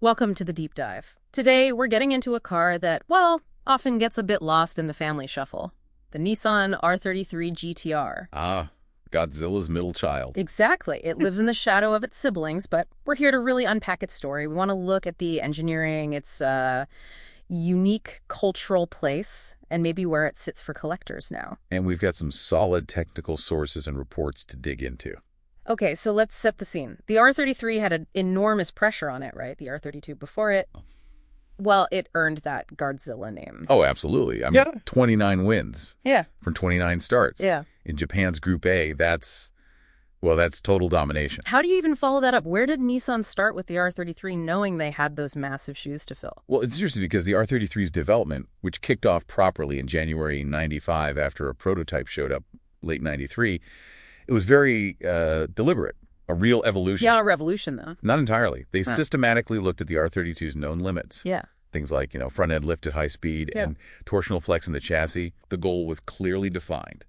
Welcome to the deep dive. Today, we're getting into a car that, well, often gets a bit lost in the family shuffle. The Nissan R33 GTR. Ah, Godzilla's middle child. Exactly. It lives in the shadow of its siblings, but we're here to really unpack its story. We want to look at the engineering, its unique cultural place, and maybe where it sits for collectors now. And we've got some solid technical sources and reports to dig into. Okay, so let's set the scene. The R33 had an enormous pressure on it, right? The R32 before it. Well, it earned that Godzilla name. Oh, absolutely. I mean, 29 wins. Yeah. From 29 starts. Yeah. In Japan's Group A, that's total domination. How do you even follow that up? Where did Nissan start with the R33 knowing they had those massive shoes to fill? Well, it's interesting because the R33's development, which kicked off properly in January 95 after a prototype showed up late 93, it was very deliberate, a real evolution. Yeah, a revolution, though. Not entirely. They systematically looked at the R32's known limits. Yeah. Things like, front end lift at high speed and torsional flex in the chassis. The goal was clearly defined.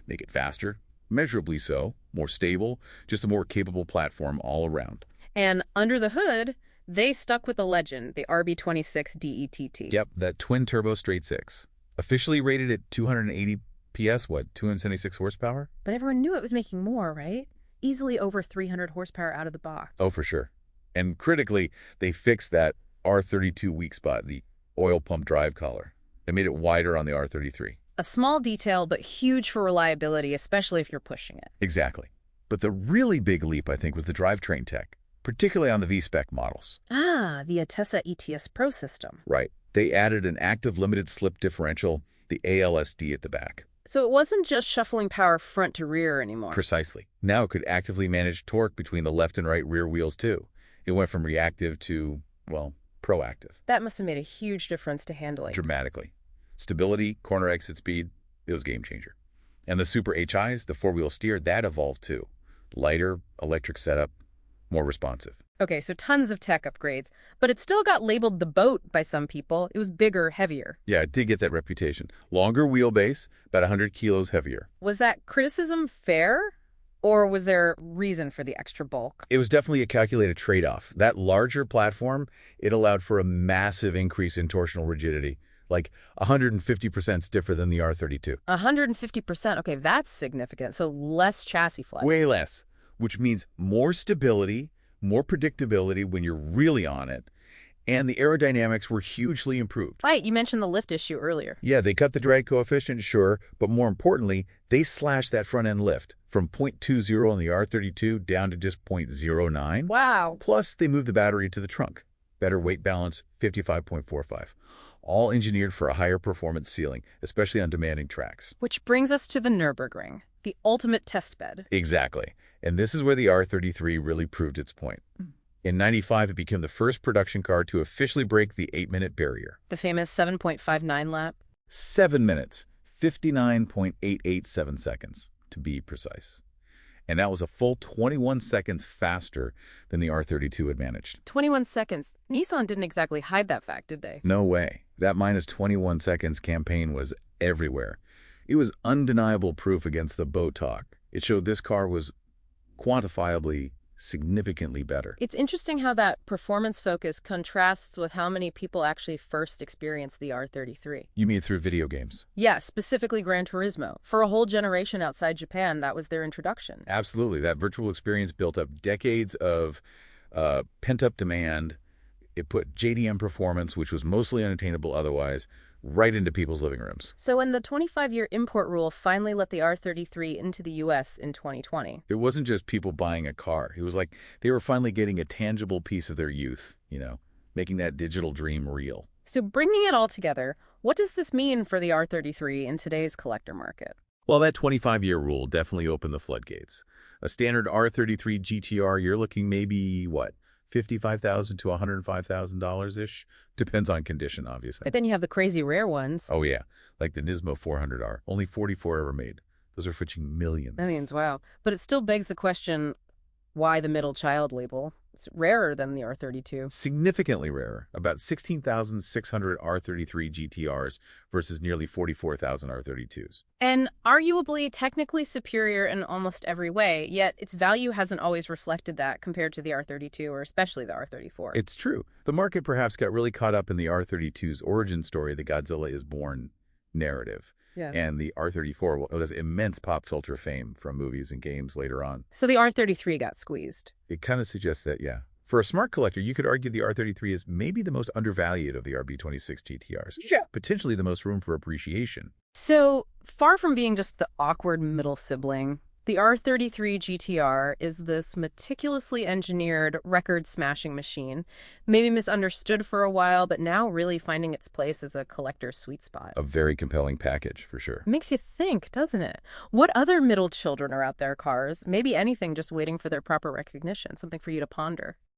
Make it faster, measurably so, more stable, just a more capable platform all around. And under the hood, they stuck with the legend, the RB26 DETT. Yep, that twin-turbo straight six. Officially rated at 280 PS, 276 horsepower? But everyone knew it was making more, right? Easily over 300 horsepower out of the box. Oh, for sure. And critically, they fixed that R32 weak spot, the oil pump drive collar. They made it wider on the R33. A small detail, but huge for reliability, especially if you're pushing it. Exactly. But the really big leap, I think, was the drivetrain tech, particularly on the V-spec models. Ah, the Atessa ETS Pro system. Right. They added an active limited slip differential, the ALSD at the back. So it wasn't just shuffling power front to rear anymore. Precisely. Now it could actively manage torque between the left and right rear wheels, too. It went from reactive to, proactive. That must have made a huge difference to handling. Dramatically. Stability, corner exit speed, it was a game changer. And the Super HIs, the four-wheel steer, that evolved, too. Lighter, electric setup, more responsive. Okay, so tons of tech upgrades, but it still got labeled the boat by some people. It was bigger, heavier. Yeah, it did get that reputation. Longer wheelbase, about 100 kilos heavier. Was that criticism fair, or was there reason for the extra bulk? It was definitely a calculated trade-off. That larger platform, it allowed for a massive increase in torsional rigidity, like 150% stiffer than the R32. 150%, okay, that's significant. So less chassis flex. Way less, which means more stability, more predictability when you're really on it, and the aerodynamics were hugely improved. Right, you mentioned the lift issue earlier. Yeah, they cut the drag coefficient, sure, but more importantly, they slashed that front-end lift from 0.20 on the R32 down to just 0.09. Wow. Plus, they moved the battery to the trunk. Better weight balance, 55.45. All engineered for a higher performance ceiling, especially on demanding tracks. Which brings us to the Nürburgring, the ultimate test bed. Exactly. And this is where the R33 really proved its point. In 95, it became the first production car to officially break the 8-minute barrier. The famous 7.59 lap. 7 minutes, 59.887 seconds, to be precise. And that was a full 21 seconds faster than the R32 had managed. 21 seconds. Nissan didn't exactly hide that fact, did they? No way. That minus 21 seconds campaign was everywhere. It was undeniable proof against the boat talk. It showed this car was quantifiably significantly better. It's interesting how that performance focus contrasts with how many people actually first experienced the R33. You mean through video games? Yeah, specifically Gran Turismo. For a whole generation outside Japan, that was their introduction. Absolutely. That virtual experience built up decades of pent-up demand. It put JDM performance, which was mostly unattainable otherwise, right into people's living rooms. So when the 25-year import rule finally let the R33 into the U.S. in 2020. It wasn't just people buying a car. It was like they were finally getting a tangible piece of their youth, making that digital dream real. So bringing it all together, what does this mean for the R33 in today's collector market? Well, that 25-year rule definitely opened the floodgates. A standard R33 GTR, you're looking maybe, $55,000 to $105,000-ish. Depends on condition, obviously. But then you have the crazy rare ones. Oh, yeah. Like the Nismo 400R. Only 44 ever made. Those are fetching millions. Millions, wow. But it still begs the question, why the middle child label? It's rarer than the R32. Significantly rarer, about 16,600 R33 GTRs versus nearly 44,000 R32s. And arguably technically superior in almost every way, yet its value hasn't always reflected that compared to the R32 or especially the R34. It's true. The market perhaps got really caught up in the R32's origin story, the Godzilla is born narrative. Yeah. And the R34 well, it has immense pop culture fame from movies and games later on. So the R33 got squeezed. It kind of suggests that, yeah. For a smart collector, you could argue the R33 is maybe the most undervalued of the RB26 GTRs. Sure. Potentially the most room for appreciation. So far from being just the awkward middle sibling, the R33 GTR is this meticulously engineered record-smashing machine, maybe misunderstood for a while, but now really finding its place as a collector's sweet spot. A very compelling package, for sure. Makes you think, doesn't it? What other middle children are out there cars? Maybe anything just waiting for their proper recognition, something for you to ponder.